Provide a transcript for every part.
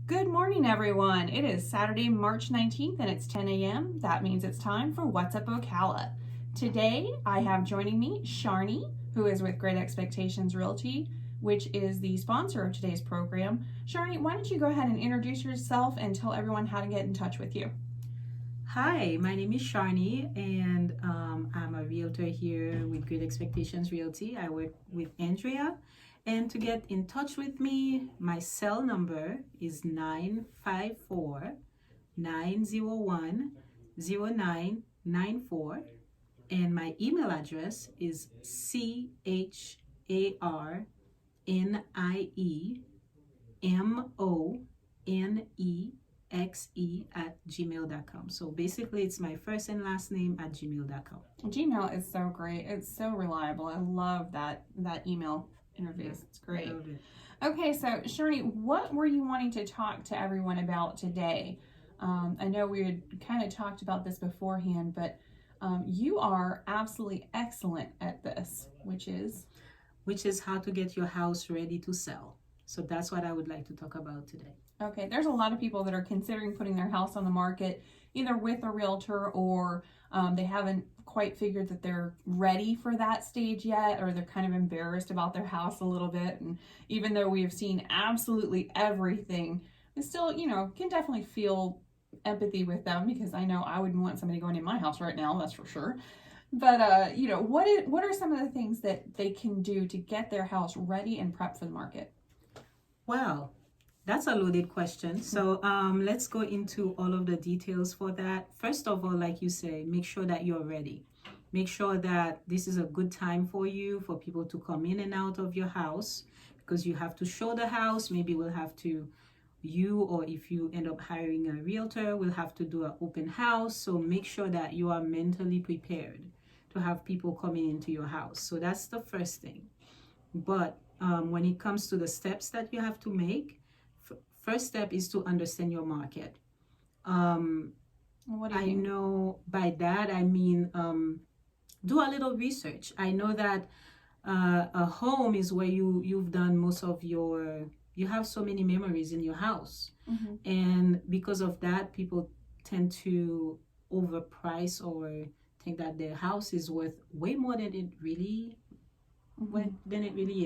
Good morning, everyone. It is Saturday, March 19th, and it's 10 a.m. That means it's time for What's Up Ocala. Today, I have joining me Charnie, who is with Great Expectations Realty, which is the sponsor of today's program. Charnie, why don't you go ahead and introduce yourself and tell everyone how to get in touch with you? Hi, my name is Charnie, and I'm a realtor here with Great Expectations Realty. I work with Andrea. And to get in touch with me, my cell number is 954 901 0994. And my email address is charniemonexe@gmail.com. So basically, it's my first and last name at gmail.com. Gmail is so great. It's so reliable. I love that email interface. It's great. Okay, so Charnie, what were you wanting to talk to everyone about today? I know we had kind of talked about this beforehand, but you are absolutely excellent at this, which is how to get your house ready to sell. So that's what I would like to talk about today. Okay, there's a lot of people that are considering putting their house on the market, either with a realtor or they haven't quite figured that they're ready for that stage yet, or they're kind of embarrassed about their house a little bit. And even though we have seen absolutely everything, it still, can definitely feel empathy with them, because I know I wouldn't want somebody going in my house right now, that's for sure. But what are some of the things that they can do to get their house ready and prepped for the market? Well, that's a loaded question. So let's go into all of the details for that. First of all, like you say, make sure that you're ready. Make sure that this is a good time for you, for people to come in and out of your house, because you have to show the house. Maybe we'll have to, or if you end up hiring a realtor, we'll have to do an open house. So make sure that you are mentally prepared to have people coming into your house. So that's the first thing. But when it comes to the steps that you have to make, first step is to understand your market. What do you mean? Know by that I mean do a little research. I know that a home is where you've done most of you have so many memories in your house. Mm-hmm. And because of that, people tend to overprice or think that their house is worth way more than it really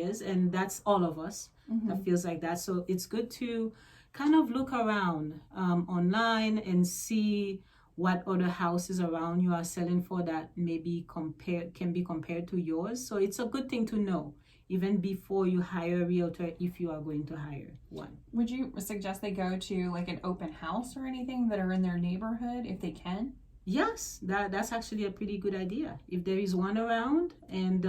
is, and that's all of us. That feels like that. So it's good to kind of look around online and see what other houses around you are selling for that maybe can be compared to yours. So it's a good thing to know even before you hire a realtor, if you are going to hire one. Would you suggest they go to like an open house or anything that are in their neighborhood if they can? Yes, that's actually a pretty good idea. If there is one around and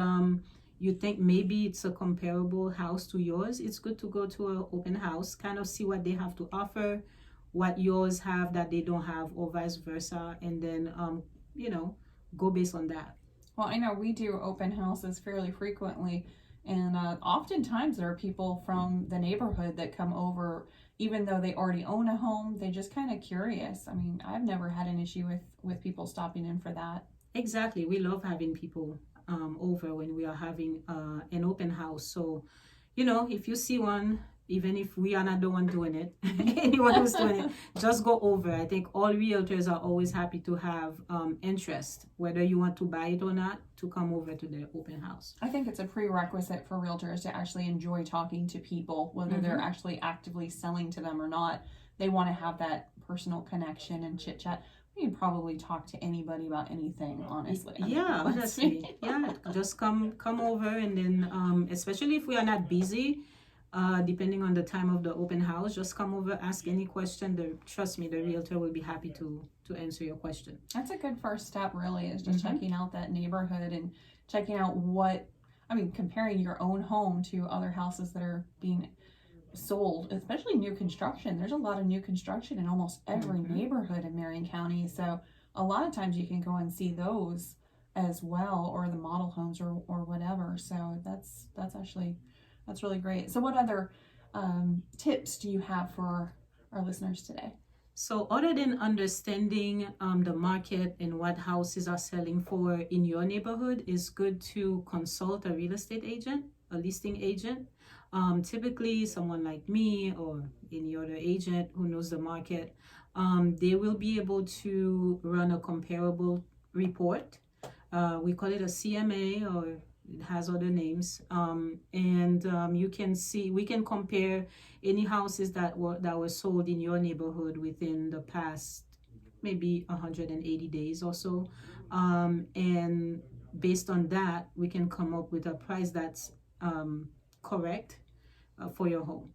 you think maybe it's a comparable house to yours, it's good to go to an open house, kind of see what they have to offer, what yours have that they don't have, or vice versa, and then go based on that. Well, I know we do open houses fairly frequently, and oftentimes there are people from the neighborhood that come over, even though they already own a home. They're just kind of curious. I mean, I've never had an issue with people stopping in for that. Exactly. We love having people over when we are having an open house. So, if you see one, even if we are not the one doing it, anyone who's doing it, just go over. I think all realtors are always happy to have interest, whether you want to buy it or not, to come over to the open house. I think it's a prerequisite for realtors to actually enjoy talking to people, whether they're actually actively selling to them or not. They want to have that personal connection and chit chat. You can probably talk to anybody about anything, honestly. Honestly. Yeah, just come over, and then especially if we are not busy, depending on the time of the open house, just come over, ask any question. Trust me, the realtor will be happy to answer your question. That's a good first step, really, is just checking out that neighborhood and checking out comparing your own home to other houses that are being sold, especially new construction. There's a lot of new construction in almost every neighborhood in Marion County, so a lot of times you can go and see those as well, or the model homes or whatever. So that's really great. So what other tips do you have for our listeners today? So other than understanding the market and what houses are selling for in your neighborhood, it's good to consult a real estate agent. a listing agent. Typically, someone like me or any other agent who knows the market, they will be able to run a comparable report. We call it a CMA, or it has other names. You can see, we can compare any houses that were sold in your neighborhood within the past maybe 180 days or so. And based on that, we can come up with a price that's correct for your home.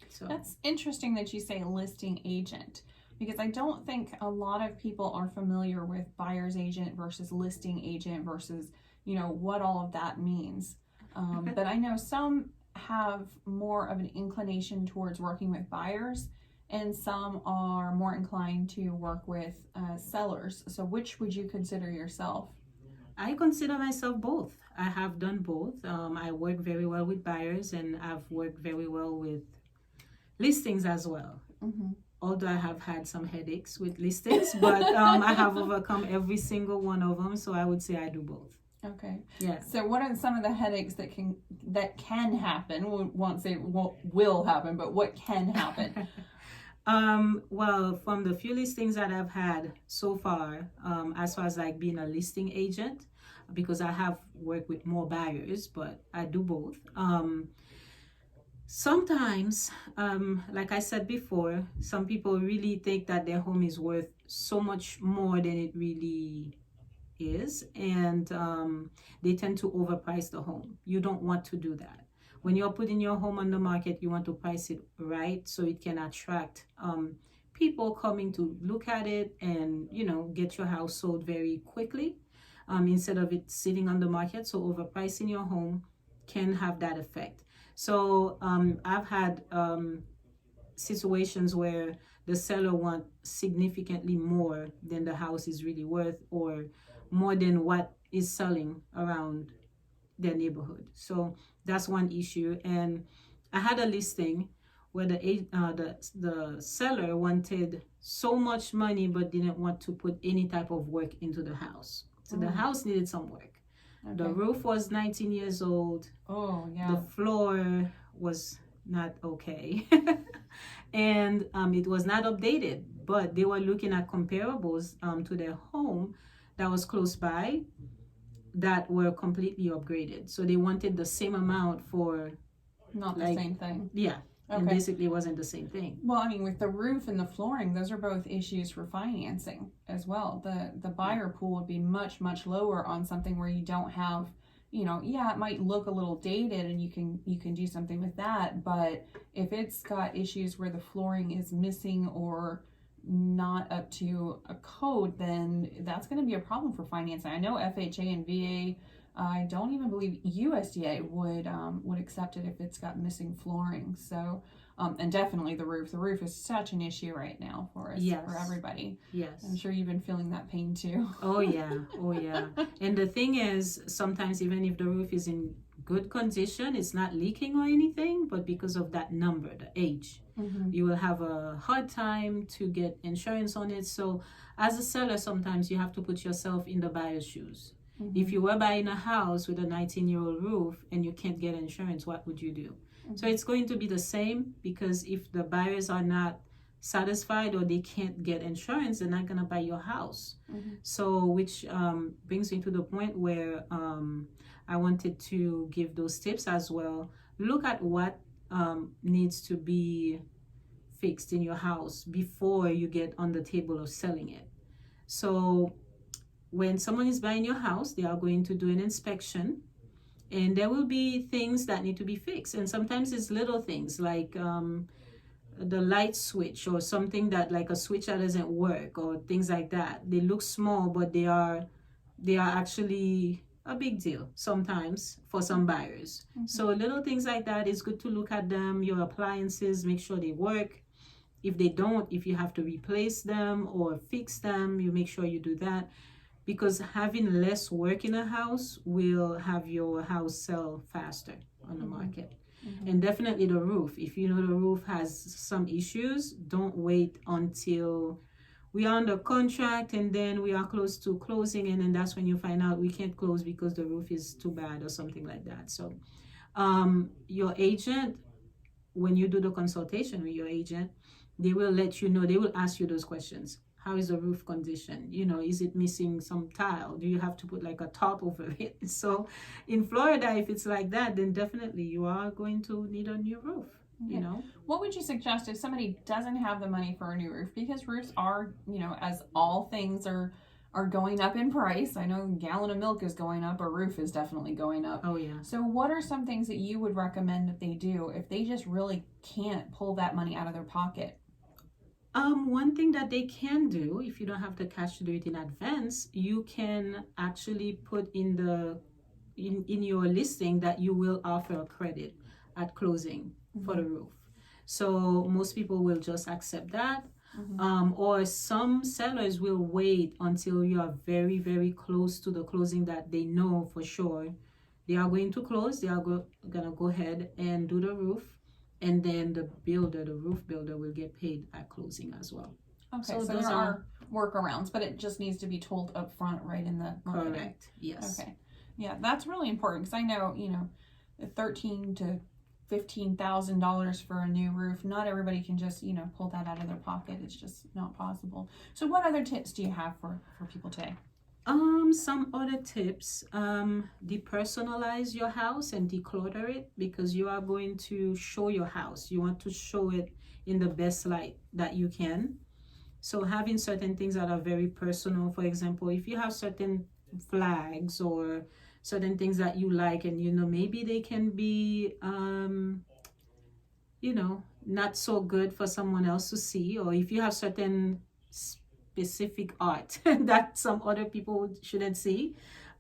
So that's interesting that you say listing agent, because I don't think a lot of people are familiar with buyer's agent versus listing agent versus, you know, what all of that means. But I know some have more of an inclination towards working with buyers, and some are more inclined to work with sellers. So which would you consider yourself? I consider myself both. I have done both. I work very well with buyers, and I've worked very well with listings as well. Mm-hmm. Although I have had some headaches with listings, but I have overcome every single one of them. So I would say I do both. Okay. Yeah. So what are some of the headaches that can happen? We won't say will happen, but what can happen? Well, from the few listings that I've had so far, as far as like being a listing agent, because I have worked with more buyers, but I do both. Sometimes, like I said before, some people really think that their home is worth so much more than it really is, and they tend to overprice the home. You don't want to do that. When you're putting your home on the market, you want to price it right so it can attract people coming to look at it and, you know, get your house sold very quickly, instead of it sitting on the market. So overpricing your home can have that effect. So I've had situations where the seller wants significantly more than the house is really worth, or more than what is selling around their neighborhood. So that's one issue. And I had a listing where the seller wanted so much money but didn't want to put any type of work into the house. So the house needed some work. Okay. The roof was 19 years old. Oh, yeah. The floor was not okay. And it was not updated, but they were looking at comparables to their home that was close by that were completely upgraded. So they wanted the same amount for not the same thing. Yeah. Okay. And basically it wasn't the same thing. Well, I mean, with the roof and the flooring, those are both issues for financing as well. The buyer pool would be much, much lower on something where you don't have, you know, yeah, it might look a little dated and you can do something with that, but if it's got issues where the flooring is missing or not up to a code, then that's going to be a problem for financing. I know FHA and VA, I don't even believe USDA would accept it if it's got missing flooring. So and definitely the roof. The roof is such an issue right now for us, yes, for everybody. Yes. I'm sure you've been feeling that pain too. Oh yeah. Oh yeah. And the thing is, sometimes even if the roof is in good condition, it's not leaking or anything, but because of that number, the age, you will have a hard time to get insurance on it. So as a seller, sometimes you have to put yourself in the buyer's shoes. If you were buying a house with a 19-year-old roof and you can't get insurance, what would you do? So it's going to be the same, because if the buyers are not satisfied or they can't get insurance, they're not going to buy your house. So which brings me to the point where I wanted to give those tips as well. Look at what needs to be fixed in your house before you get on the table of selling it. So when someone is buying your house, they are going to do an inspection, and there will be things that need to be fixed. And sometimes it's little things like the light switch, or something that, like a switch that doesn't work, or things like that. They look small, but they are actually a big deal sometimes for some buyers. So little things like that, it's good to look at them. Your appliances, make sure they work. If they don't, if you have to replace them or fix them, you make sure you do that. Because having less work in a house will have your house sell faster on the market. And definitely the roof. If you know the roof has some issues, don't wait until we are under contract and then we are close to closing, and then that's when you find out we can't close because the roof is too bad or something like that. So Your agent, when you do the consultation with your agent, they will let you know, they will ask you those questions. How is the roof condition? You know, is it missing some tile? Do you have to put like a top over it? So in Florida, if it's like that, then definitely you are going to need a new roof. Okay. You know, what would you suggest if somebody doesn't have the money for a new roof? Because roofs are, as all things are going up in price. I know a gallon of milk is going up, a roof is definitely going up. oh yeah. So what are some things that you would recommend that they do if they just really can't pull that money out of their pocket? One thing that they can do, if you don't have the cash to do it in advance, you can actually put in your listing that you will offer a credit at closing for the roof. So most people will just accept that. Or some sellers will wait until you are very, very close to the closing that they know for sure they are going to close. They are gonna go ahead and do the roof, and then the roof builder will get paid at closing as well. Okay, so there are workarounds, but it just needs to be told up front right in the marketing. Correct. Yes. Okay. Yeah, that's really important because I know, $13,000 to $15,000 for a new roof. Not everybody can just, pull that out of their pocket. It's just not possible. So what other tips do you have for people today? Some other tips, depersonalize your house and declutter it, because you are going to show your house. You want to show it in the best light that you can. So having certain things that are very personal, for example, if you have certain flags or certain things that you like, and maybe they can be not so good for someone else to see, or if you have certain specific art that some other people shouldn't see,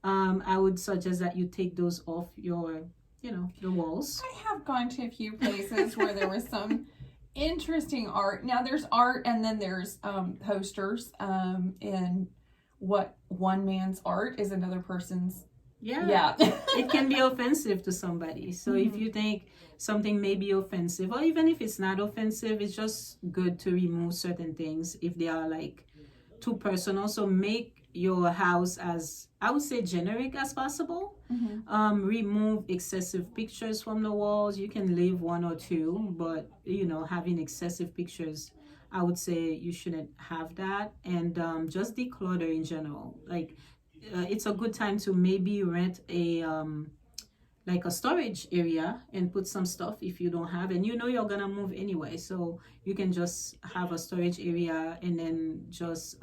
I would suggest that you take those off your the walls. I have gone to a few places where there was some interesting art. Now there's art, and then there's posters, and what one man's art is another person's. Yeah. It can be offensive to somebody. So if you think something may be offensive, or even if it's not offensive, it's just good to remove certain things if they are like too personal. So make your house as, I would say, generic as possible. Remove excessive pictures from the walls. You can leave one or two, but having excessive pictures, I would say you shouldn't have that. And just declutter in general. Like it's a good time to maybe rent a like a storage area and put some stuff if you don't have, and you're gonna move anyway, so you can just have a storage area and then just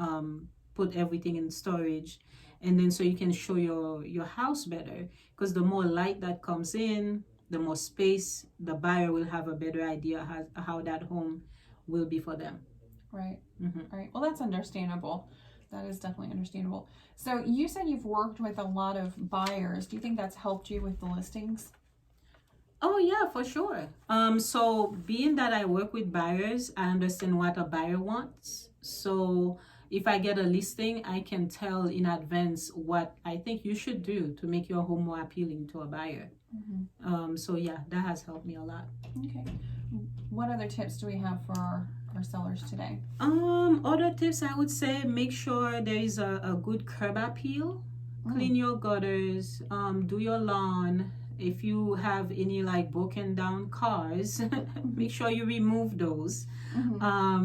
put everything in storage, and then so you can show your house better, because the more light that comes in, the more space, the buyer will have a better idea how that home will be for them. Right. Right. Well, that's understandable. That is definitely understandable. So you said you've worked with a lot of buyers. Do you think that's helped you with the listings? Oh yeah, for sure. So being that I work with buyers, I understand what a buyer wants. So if I get a listing, I can tell in advance what I think you should do to make your home more appealing to a buyer. So yeah, that has helped me a lot. Okay. What other tips do we have for our sellers today? Other tips, I would say, make sure there is a good curb appeal. Clean your gutters, do your lawn. If you have any like broken down cars, make sure you remove those. I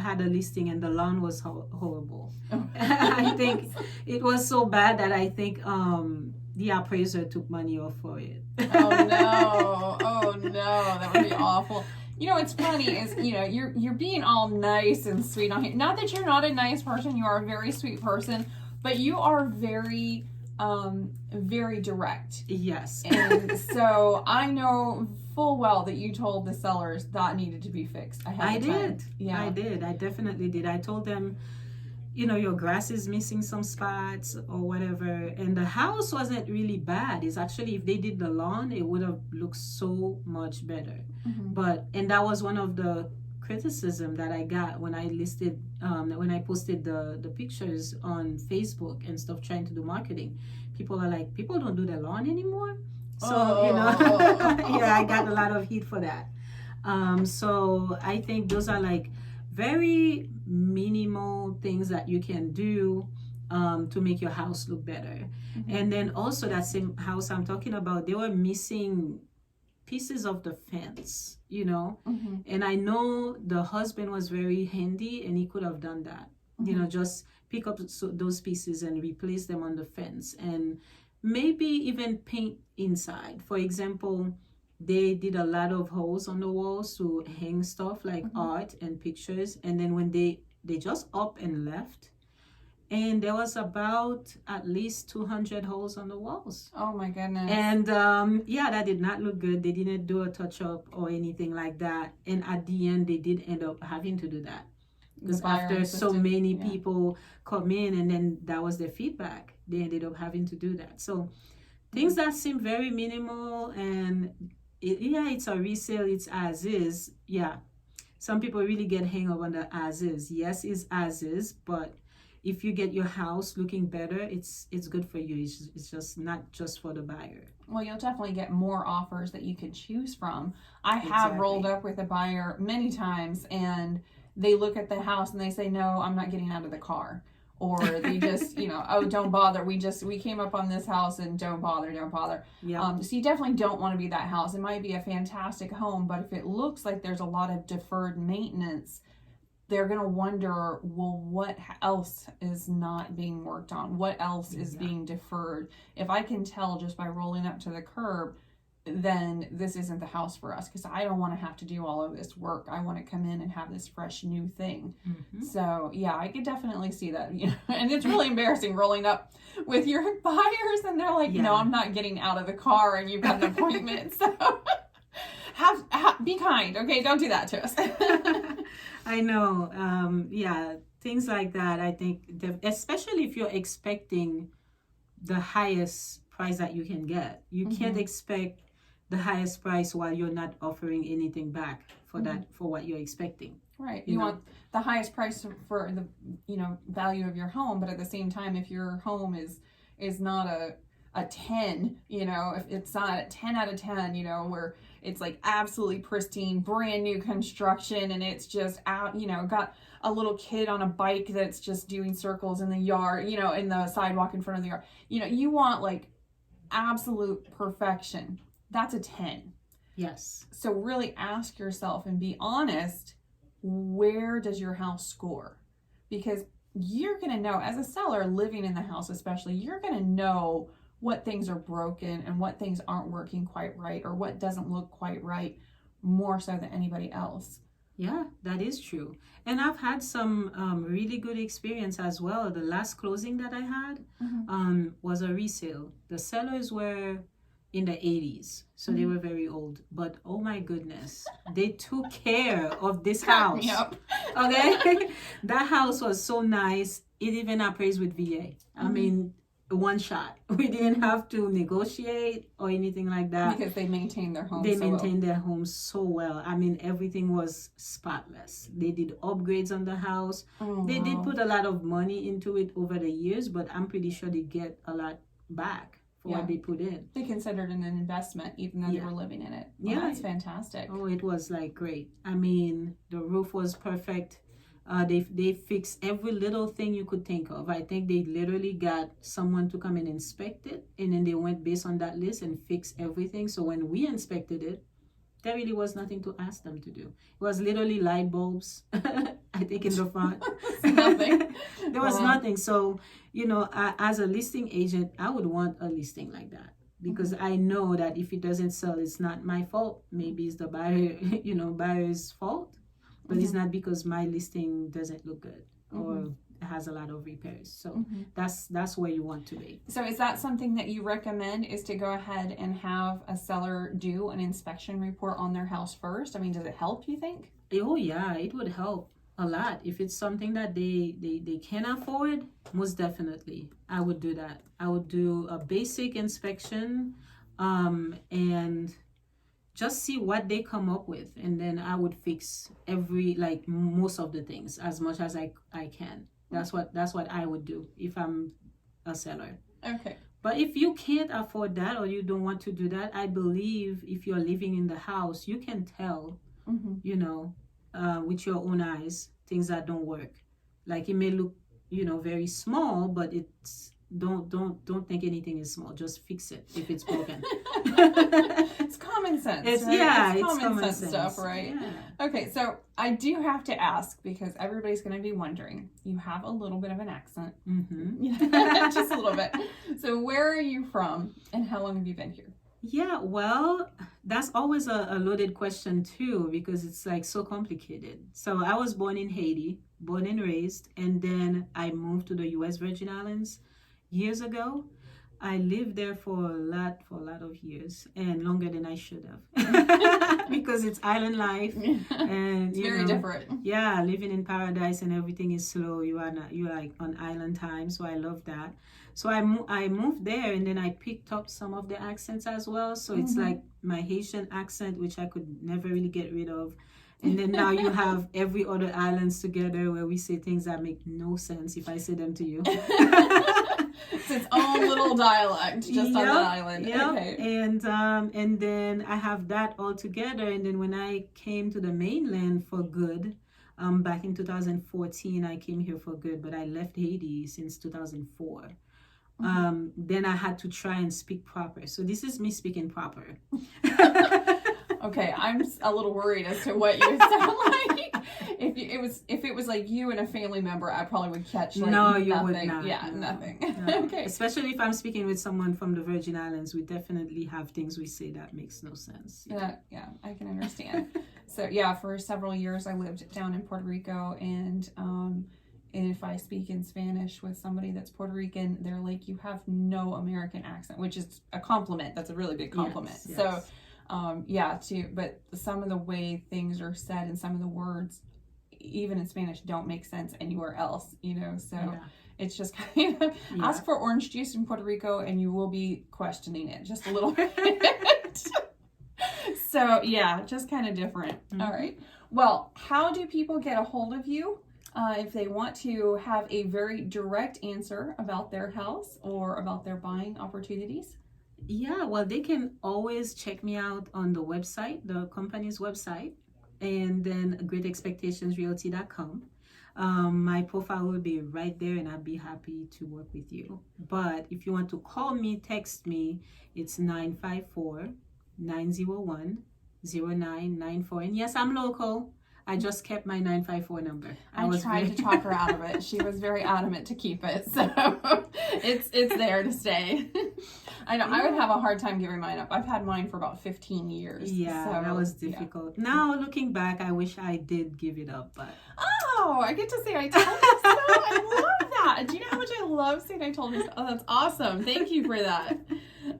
had a listing and the lawn was horrible. I think it was so bad that I think the appraiser took money off for it. Oh no, that would be awful. What's funny is, you're being all nice and sweet on here. Not that you're not a nice person, you are a very sweet person, but you are very, very direct. Yes. And so I know full well that you told the sellers that needed to be fixed ahead of time. I did. Yeah. I did. I definitely did. I told them, your grass is missing some spots or whatever. And the house wasn't really bad. It's actually, if they did the lawn, it would have looked so much better. And that was one of the criticism that I got when I posted the pictures on Facebook and stuff, trying to do marketing. People are like, people don't do the lawn anymore. So, yeah, I got a lot of heat for that. So I think those are like very minimal things that you can do to make your house look better. And then also that same house I'm talking about, they were missing pieces of the fence, you know. And I know the husband was very handy and he could have done that, you know, just pick up those pieces and replace them on the fence, and maybe even paint inside. For example, they did a lot of holes on the walls to hang stuff like art and pictures, and then when they just up and left, and there was about at least 200 holes on the walls. Oh my goodness. And yeah, that did not look good. They didn't do a touch up or anything like that, and at the end they did end up having to do that, because after so many people come in, and then that was their feedback, they ended up having to do that. So things that seem very minimal, and it's a resale, it's as is. Yeah, some people really get hang up on the as is. Yes, it's as is, but if you get your house looking better, it's good for you. It's just not just for the buyer. Well, you'll definitely get more offers that you can choose from. I have rolled up with a buyer many times, and they look at the house and they say, no, I'm not getting out of the car. Or they just, you know, oh, don't bother. We came up on this house, and don't bother. Yeah. So you definitely don't want to be that house. It might be a fantastic home, but if it looks like there's a lot of deferred maintenance, they're going to wonder, well, what else is not being worked on? What else is being deferred? If I can tell just by rolling up to the curb, then this isn't the house for us, because I don't want to have to do all of this work. I want to come in and have this fresh new thing. So yeah, I could definitely see that. You know, and it's really embarrassing rolling up with your buyers and they're like, no, I'm not getting out of the car, and you've got an appointment. So be kind, okay? Don't do that to us. I know. Yeah, things like that. I think, especially if you're expecting the highest price that you can get, you can't expect the highest price while you're not offering anything back for that, for what you're expecting. Right. You want the highest price for the, you know, value of your home, but at the same time, if your home is not a 10, you know, if it's not a 10 out of 10, you know, where it's like absolutely pristine, brand new construction, and it's just out, you know, got a little kid on a bike that's just doing circles in the yard, you know, in the sidewalk in front of the yard. You know, you want like absolute perfection. That's a 10. Yes. So really ask yourself and be honest, where does your house score? Because you're going to know, as a seller living in the house especially, you're going to know what things are broken and what things aren't working quite right, or what doesn't look quite right, more so than anybody else. Yeah, that is true. And I've had some really good experience as well. The last closing that I had was a resale. The sellers were in the 80s, so they were very old, but oh my goodness, they took care of this house. Okay. That house was so nice. It even appraised with VA. I mean, one shot. We didn't have to negotiate or anything like that, because they maintained their home. Their home so well. I mean, everything was spotless. They did upgrades on the house. They did put a lot of money into it over the years, but I'm pretty sure they get a lot back for what they put in. They considered it an investment, even though they were living in it. Well, that's fantastic. Oh, it was like great. I mean, the roof was perfect. They fixed every little thing you could think of. I think they literally got someone to come and inspect it, and then they went based on that list and fixed everything. So when we inspected it, there really was nothing to ask them to do. It was literally light bulbs, I think, in the front. Nothing. There was nothing. So, you know, as a listing agent, I would want a listing like that, because I know that if it doesn't sell, it's not my fault. Maybe it's the buyer, you know, buyer's fault. But it's not because my listing doesn't look good or has a lot of repairs. So that's where you want to be. So is that something that you recommend, is to go ahead and have a seller do an inspection report on their house first? I mean, does it help, you think? Oh yeah, it would help a lot. If it's something that they can afford, most definitely I would do that. I would do a basic inspection and just see what they come up with, and then I would fix most of the things as much as I can. That's what I would do if I'm a seller. Okay. But if you can't afford that, or you don't want to do that, I believe if you're living in the house, you can tell, you know, with your own eyes, things that don't work. Like, it may look very small, but it's don't think anything is small. Just fix it if it's broken. It's common sense. It's right? it's common sense stuff, right? Yeah. Okay, so I do have to ask because everybody's going to be wondering. You have a little bit of an accent, just a little bit. So where are you from, and how long have you been here? Yeah, well, that's always a loaded question too, because it's like so complicated. So I was born in Haiti, born and raised, and then I moved to the U.S. Virgin Islands years ago. I lived there for a lot of years, and longer than I should have, because it's island life, and It's very different. Yeah, living in paradise and everything is slow. You're like on island time, so I love that. So I moved there, and then I picked up some of the accents as well. So it's like my Haitian accent, which I could never really get rid of. And then now you have every other islands together where we say things that make no sense if I say them to you. It's its own little dialect just on that island. Yep. Okay. And then I have that all together. And then when I came to the mainland for good, back in 2014, I came here for good, but I left Haiti since 2004. Then I had to try and speak proper. So this is me speaking proper. Okay, I'm a little worried as to what you sound like. If it was like you and a family member, I probably would catch like no, you nothing. would not. Yeah, no, nothing. No. Okay. Especially if I'm speaking with someone from the Virgin Islands, we definitely have things we say that makes no sense. Yeah, I can understand. So yeah, for several years I lived down in Puerto Rico, and if I speak in Spanish with somebody that's Puerto Rican, they're like, you have no American accent, which is a compliment. That's a really big compliment. Yes. So but some of the way things are said and some of the words, even in Spanish, don't make sense anywhere else, so it's just kind of ask for orange juice in Puerto Rico and you will be questioning it just a little bit. So yeah, just kind of different. All right. Well, how do people get a hold of you if they want to have a very direct answer about their house or about their buying opportunities? Yeah, well, they can always check me out on the website, the company's website, and then GreatExpectationsRealty.com. My profile will be right there, and I'd be happy to work with you. But if you want to call me, text me, it's 954-901-0994. And yes, I'm local. I just kept my 954 number. I tried to talk her out of it. She was very adamant to keep it, so it's there to stay. I know I would have a hard time giving mine up. I've had mine for about 15 years. Yeah, so, that was difficult. Yeah. Now looking back, I wish I did give it up, but I get to say I told you so. I love that. Do you know how much I love saying I told you so? Oh, that's awesome. Thank you for that.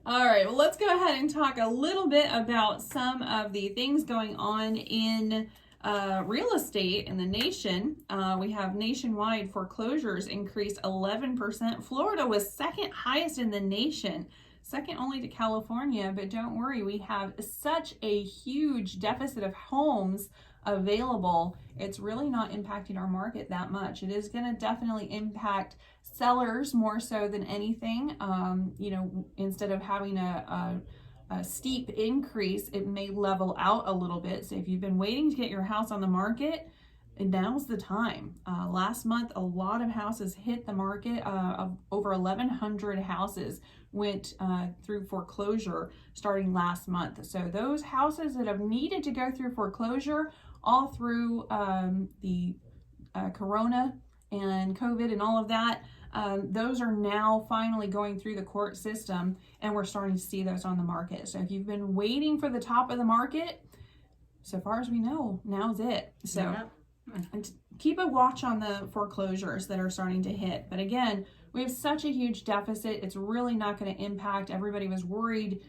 All right, well, let's go ahead and talk a little bit about some of the things going on in real estate in the nation. We have nationwide foreclosures increased 11%. Florida was second highest in the nation, second only to California, but don't worry, we have such a huge deficit of homes available. It's really not impacting our market that much. It is going to definitely impact sellers more so than anything. Instead of having a steep increase, it may level out a little bit. So if you've been waiting to get your house on the market, now's the time. Last month, a lot of houses hit the market. Over 1,100 houses went through foreclosure starting last month. So those houses that have needed to go through foreclosure all through the Corona and COVID and all of that, those are now finally going through the court system, and we're starting to see those on the market. So if you've been waiting for the top of the market, so far as we know, now's it. So and keep a watch on the foreclosures that are starting to hit. But again, we have such a huge deficit, it's really not going to impact. Everybody was worried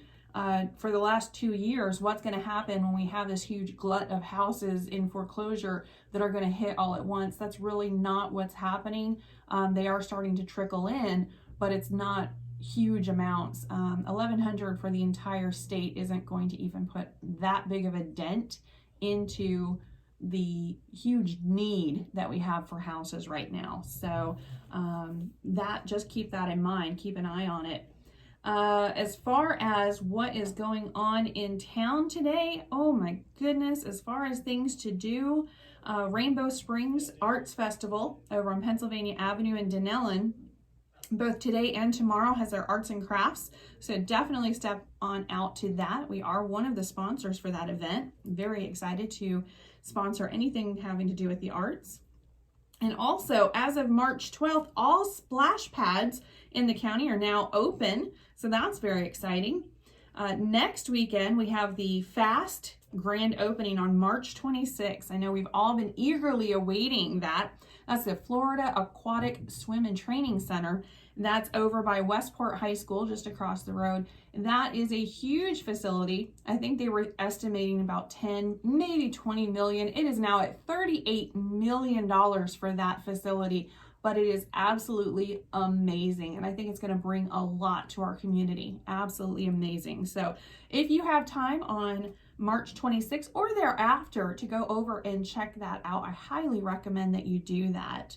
for the last 2 years what's going to happen when we have this huge glut of houses in foreclosure that are going to hit all at once. That's really not what's happening. They are starting to trickle in, but it's not huge amounts. 1,100 for the entire state isn't going to even put that big of a dent into the huge need that we have for houses right now. So just keep that in mind. Keep an eye on it. As far as what is going on in town today, oh my goodness, as far as things to do, Rainbow Springs Arts Festival over on Pennsylvania Avenue in Denellen, both today and tomorrow has their arts and crafts. So definitely step on out to that. We are one of the sponsors for that event. Very excited to sponsor anything having to do with the arts. And also, as of March 12th, all splash pads in the county are now open. So that's very exciting. Next weekend, we have the FAST grand opening on March 26th. I know we've all been eagerly awaiting that. That's the Florida Aquatic Swim and Training Center. That's over by Westport High School, just across the road. That is a huge facility. I think they were estimating about 10, maybe 20 million. It is now at $38 million for that facility, but it is absolutely amazing. And I think it's going to bring a lot to our community. Absolutely amazing. So if you have time on March 26th or thereafter to go over and check that out, I highly recommend that you do that.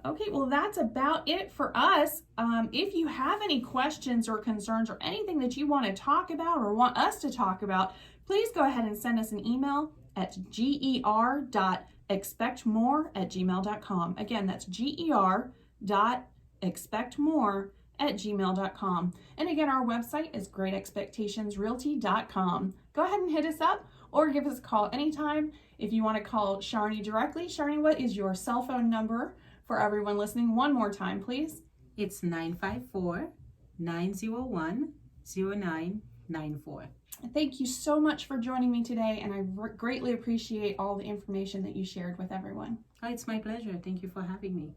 Okay, well, that's about it for us. If you have any questions or concerns or anything that you want to talk about or want us to talk about, please go ahead and send us an email at GER.ExpectMore@gmail.com. Again, that's GER.ExpectMore@gmail.com. And again, our website is GreatExpectationsRealty.com. Go ahead and hit us up or give us a call anytime. If you want to call Charnie directly, Charnie, what is your cell phone number for everyone listening? One more time, please. It's 954-901-0994. Thank you so much for joining me today, and I greatly appreciate all the information that you shared with everyone. Oh, it's my pleasure. Thank you for having me.